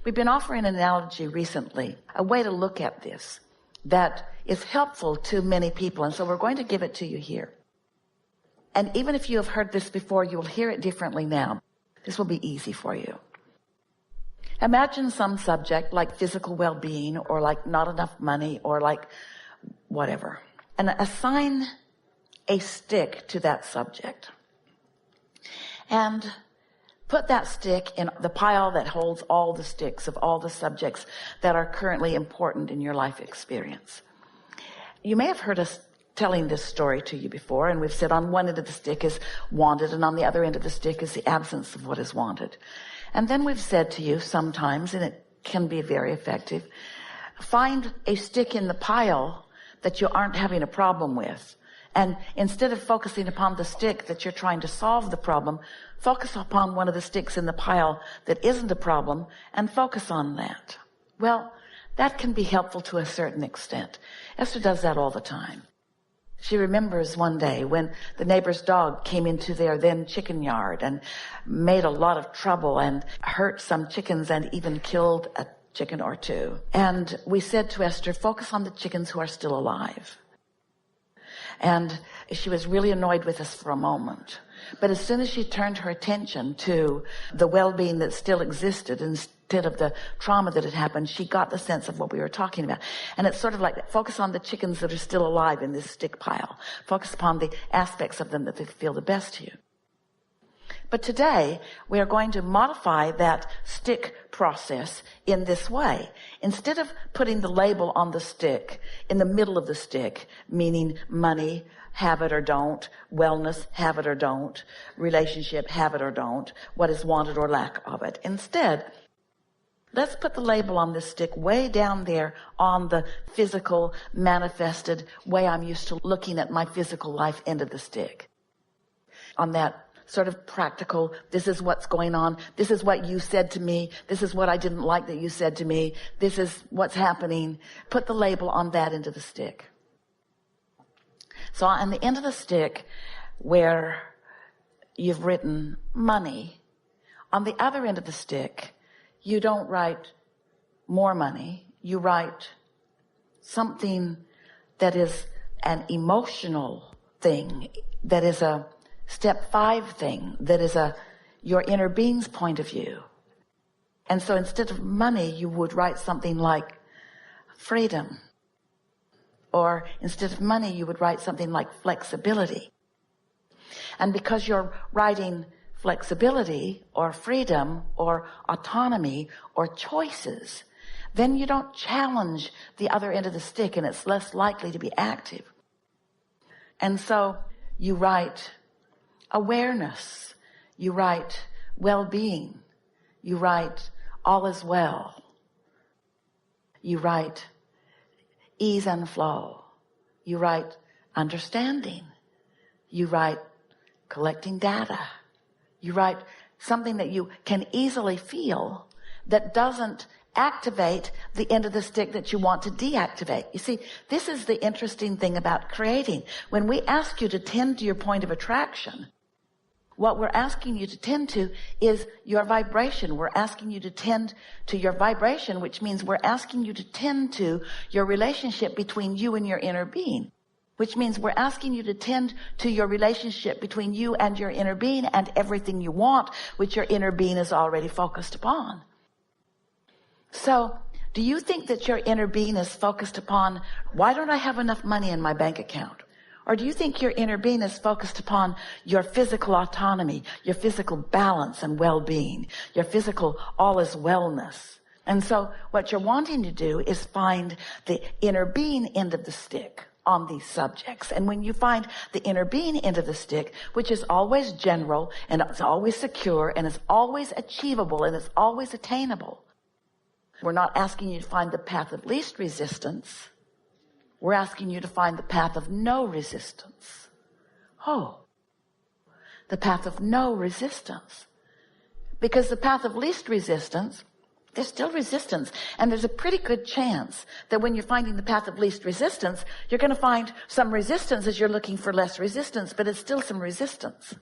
We've been offering an analogy recently, a way to look at this that is helpful to many people. And so we're going to give it to you here. And even if you have heard this before, you'll hear it differently now. This will be easy for you. Imagine some subject like physical well-being, or like not enough money, or like whatever. And assign a stick to that subject. And put that stick in the pile that holds all the sticks of all the subjects that are currently important in your life experience. You may have heard us telling this story to you before, and we've said on one end of the stick is wanted, and on the other end of the stick is the absence of what is wanted. And then we've said to you sometimes, and it can be very effective, find a stick in the pile that you aren't having a problem with. And instead of focusing upon the stick that you're trying to solve the problem, focus upon one of the sticks in the pile that isn't a problem and focus on that. Well, that can be helpful to a certain extent. Esther does that all the time. She remembers one day when the neighbor's dog came into their then chicken yard and made a lot of trouble and hurt some chickens and even killed a chicken or two. And we said to Esther, focus on the chickens who are still alive. And she was really annoyed with us for a moment. But as soon as she turned her attention to the well-being that still existed instead of the trauma that had happened, she got the sense of what we were talking about. And it's sort of like focus on the chickens that are still alive in this stick pile. Focus upon the aspects of them that they feel the best to you. But today, we are going to modify that stick process in this way. Instead of putting the label on the stick, in the middle of the stick, meaning money, have it or don't, wellness, have it or don't, relationship, have it or don't, what is wanted or lack of it. Instead, let's put the label on this stick way down there on the physical, manifested way I'm used to looking at my physical life end of the stick. On that sort of practical, this is what's going on, this is what you said to me, this is what I didn't like that you said to me, this is what's happening. Put the label on that end of the stick. So on the end of the stick where you've written money, on the other end of the stick, you don't write more money, you write something that is an emotional thing, that is a step 5 thing, that is your inner being's point of view. And so instead of money, you would write something like freedom. Or instead of money, you would write something like flexibility. And because you're writing flexibility or freedom or autonomy or choices, then you don't challenge the other end of the stick and it's less likely to be active. And so you write awareness, you write well-being, you write all is well, you write ease and flow, you write understanding, you write collecting data, you write something that you can easily feel that doesn't activate the end of the stick that you want to deactivate. You see, this is the interesting thing about creating. When we ask you to tend to your point of attraction, what we're asking you to tend to is your vibration. We're asking you to tend to your vibration, which means we're asking you to tend to your relationship between you and your inner being, which means we're asking you to tend to your relationship between you and your inner being and everything you want, which your inner being is already focused upon. So, do you think that your inner being is focused upon, why don't I have enough money in my bank account? Or do you think your inner being is focused upon your physical autonomy, your physical balance and well-being, your physical all is wellness? And so what you're wanting to do is find the inner being end of the stick on these subjects. And when you find the inner being end of the stick, which is always general and it's always secure and it's always achievable and it's always attainable, we're not asking you to find the path of least resistance. We're asking you to find the path of no resistance. Oh, the path of no resistance. Because the path of least resistance, there's still resistance. And there's a pretty good chance that when you're finding the path of least resistance, you're going to find some resistance as you're looking for less resistance, but it's still some resistance.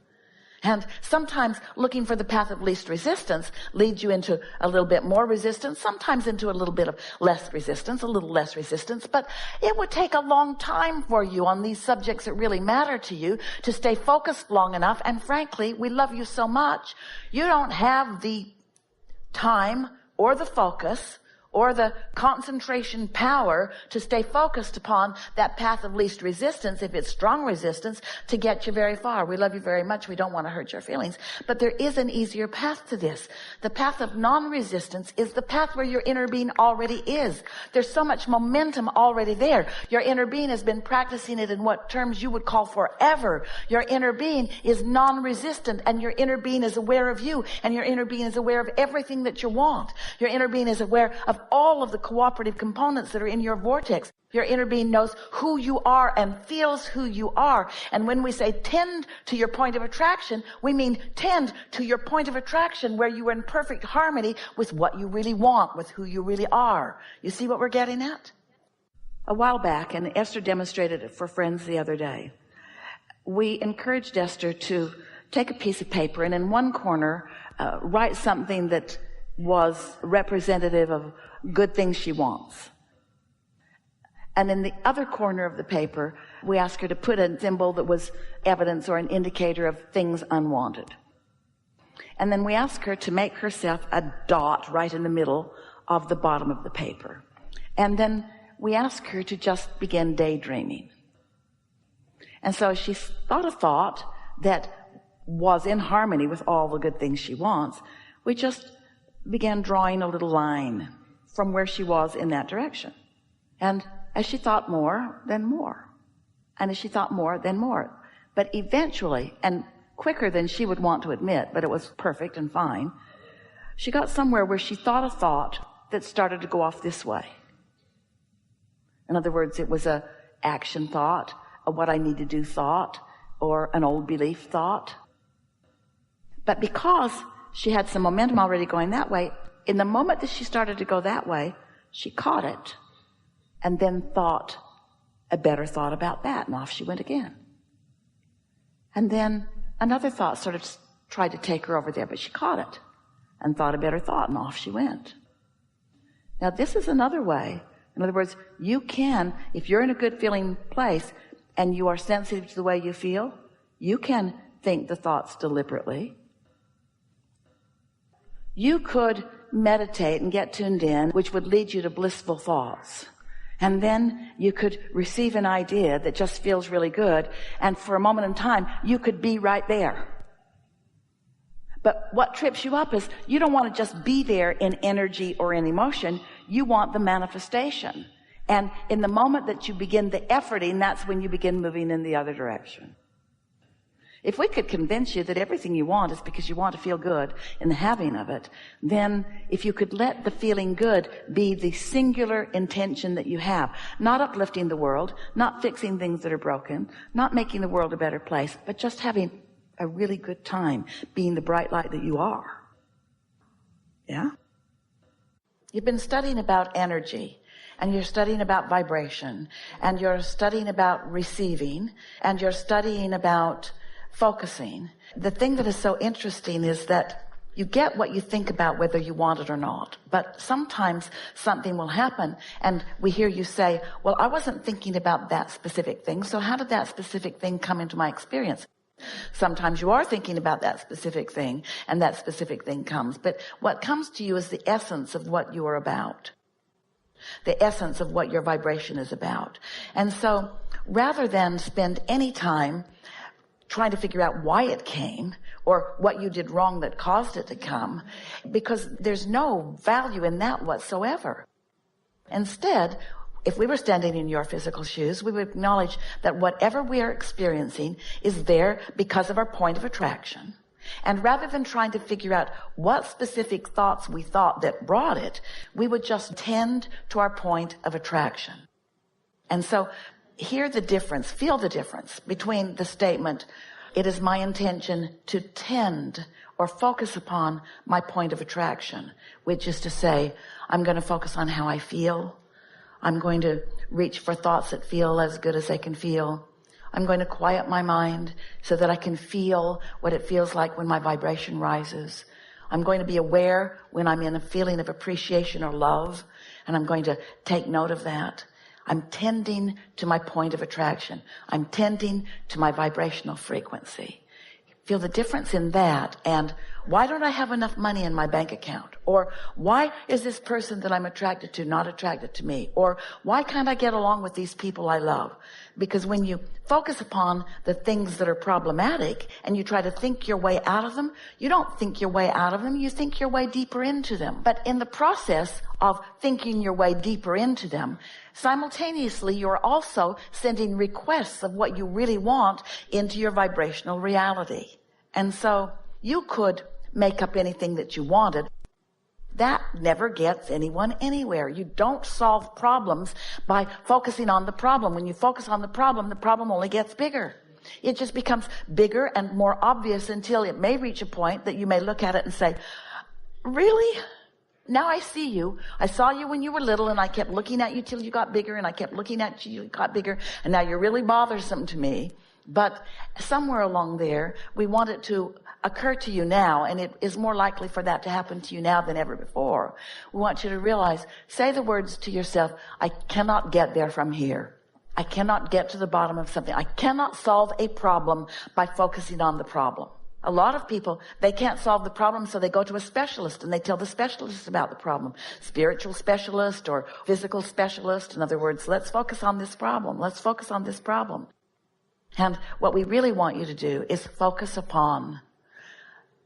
And sometimes looking for the path of least resistance leads you into a little bit more resistance, sometimes into a little bit of less resistance, a little less resistance. But it would take a long time for you on these subjects that really matter to you to stay focused long enough. And frankly, we love you so much, you don't have the time or the focus or the concentration power to stay focused upon that path of least resistance, if it's strong resistance, to get you very far. We love you very much. We don't want to hurt your feelings. But there is an easier path to this. The path of non-resistance is the path where your inner being already is. There's so much momentum already there. Your inner being has been practicing it in what terms you would call forever. Your inner being is non-resistant, and your inner being is aware of you, and your inner being is aware of everything that you want. Your inner being is aware of all of the cooperative components that are in your vortex. Your inner being knows who you are and feels who you are. And when we say tend to your point of attraction, we mean tend to your point of attraction where you are in perfect harmony with what you really want, with who you really are. You see what we're getting at? A while back, and Esther demonstrated it for friends the other day, we encouraged Esther to take a piece of paper and in one corner write something that was representative of good things she wants. And in the other corner of the paper, we asked her to put a symbol that was evidence or an indicator of things unwanted. And then we asked her to make herself a dot right in the middle of the bottom of the paper. And then we asked her to just begin daydreaming. And so she thought a thought that was in harmony with all the good things she wants. We just began drawing a little line from where she was in that direction. And as she thought more, then more. And as she thought more, then more. But eventually, and quicker than she would want to admit, but it was perfect and fine, she got somewhere where she thought a thought that started to go off this way. In other words, it was a action thought, a what I need to do thought, or an old belief thought. But because she had some momentum already going that way, in the moment that she started to go that way, she caught it and then thought a better thought about that, and off she went again. And then another thought sort of tried to take her over there, but she caught it and thought a better thought, and off she went. Now this is another way. In other words, you can, if you're in a good feeling place and you are sensitive to the way you feel, you can think the thoughts deliberately. You could meditate and get tuned in, which would lead you to blissful thoughts. And then you could receive an idea that just feels really good, and for a moment in time, you could be right there. But what trips you up is you don't want to just be there in energy or in emotion. You want the manifestation. And in the moment that you begin the efforting, that's when you begin moving in the other direction. If we could convince you that everything you want is because you want to feel good in the having of it, then if you could let the feeling good be the singular intention that you have, not uplifting the world, not fixing things that are broken, not making the world a better place, but just having a really good time being the bright light that you are. Yeah? You've been studying about energy, and you're studying about vibration, and you're studying about receiving, and you're studying about focusing. The thing that is so interesting is that you get what you think about whether you want it or not. But sometimes something will happen and we hear you say, well, I wasn't thinking about that specific thing, so how did that specific thing come into my experience? Sometimes you are thinking about that specific thing and that specific thing comes. But what comes to you is the essence of what you are about. The essence of what your vibration is about. And so rather than spend any time trying to figure out why it came or what you did wrong that caused it to come, because there's no value in that whatsoever. Instead, if we were standing in your physical shoes, we would acknowledge that whatever we are experiencing is there because of our point of attraction. And rather than trying to figure out what specific thoughts we thought that brought it, we would just tend to our point of attraction. And so hear the difference, feel the difference between the statement, it is my intention to tend or focus upon my point of attraction, which is to say, I'm going to focus on how I feel. I'm going to reach for thoughts that feel as good as they can feel. I'm going to quiet my mind so that I can feel what it feels like when my vibration rises. I'm going to be aware when I'm in a feeling of appreciation or love, and I'm going to take note of that. I'm tending to my point of attraction. I'm tending to my vibrational frequency. Feel the difference in that. And why don't I have enough money in my bank account? Or why is this person that I'm attracted to not attracted to me? Or why can't I get along with these people I love? Because when you focus upon the things that are problematic and you try to think your way out of them, you don't think your way out of them, you think your way deeper into them. But in the process of thinking your way deeper into them, simultaneously you're also sending requests of what you really want into your vibrational reality. And so you could make up anything that you wanted. That never gets anyone anywhere. You don't solve problems by focusing on the problem. When you focus on the problem only gets bigger. It just becomes bigger and more obvious until it may reach a point that you may look at it and say, really? Now I see you. I saw you when you were little, and I kept looking at you till you got bigger, and I kept looking at you till you got bigger, and now you're really bothersome to me. But somewhere along there, we want it to occur to you now, and it is more likely for that to happen to you now than ever before. We want you to realize, say the words to yourself, I cannot get there from here. I cannot get to the bottom of something. I cannot solve a problem by focusing on the problem. A lot of people, they can't solve the problem, so they go to a specialist and they tell the specialist about the problem. Spiritual specialist or physical specialist. In other words, let's focus on this problem. Let's focus on this problem. And what we really want you to do is focus upon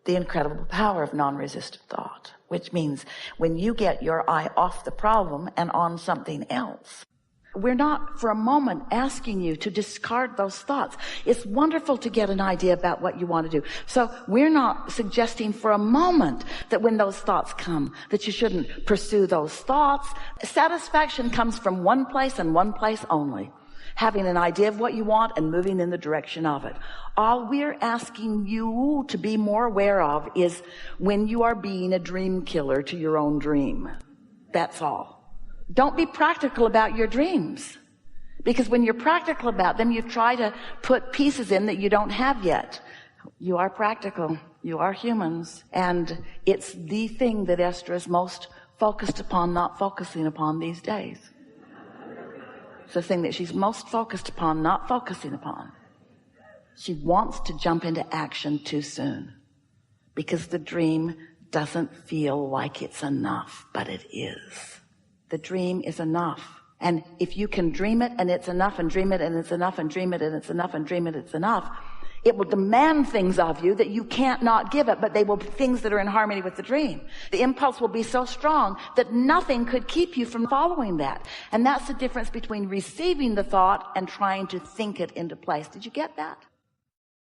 the incredible power of non-resistant thought, which means when you get your eye off the problem and on something else, we're not for a moment asking you to discard those thoughts. It's wonderful to get an idea about what you want to do. So we're not suggesting for a moment that when those thoughts come, that you shouldn't pursue those thoughts. Satisfaction comes from one place and one place only. Having an idea of what you want and moving in the direction of it. All we're asking you to be more aware of is when you are being a dream killer to your own dream. That's all. Don't be practical about your dreams. Because when you're practical about them, you try to put pieces in that you don't have yet. You are practical. You are humans. And it's the thing that Esther is most focused upon not focusing upon these days. It's the thing that she's most focused upon not focusing upon. She wants to jump into action too soon because the dream doesn't feel like it's enough, but it is. The dream is enough. And if you can dream it and it's enough, and dream it and it's enough, and dream it and it's enough, and dream it, it's enough, it will demand things of you that you can't not give it, but they will be things that are in harmony with the dream. The impulse will be so strong that nothing could keep you from following that. And that's the difference between receiving the thought and trying to think it into place. Did you get that?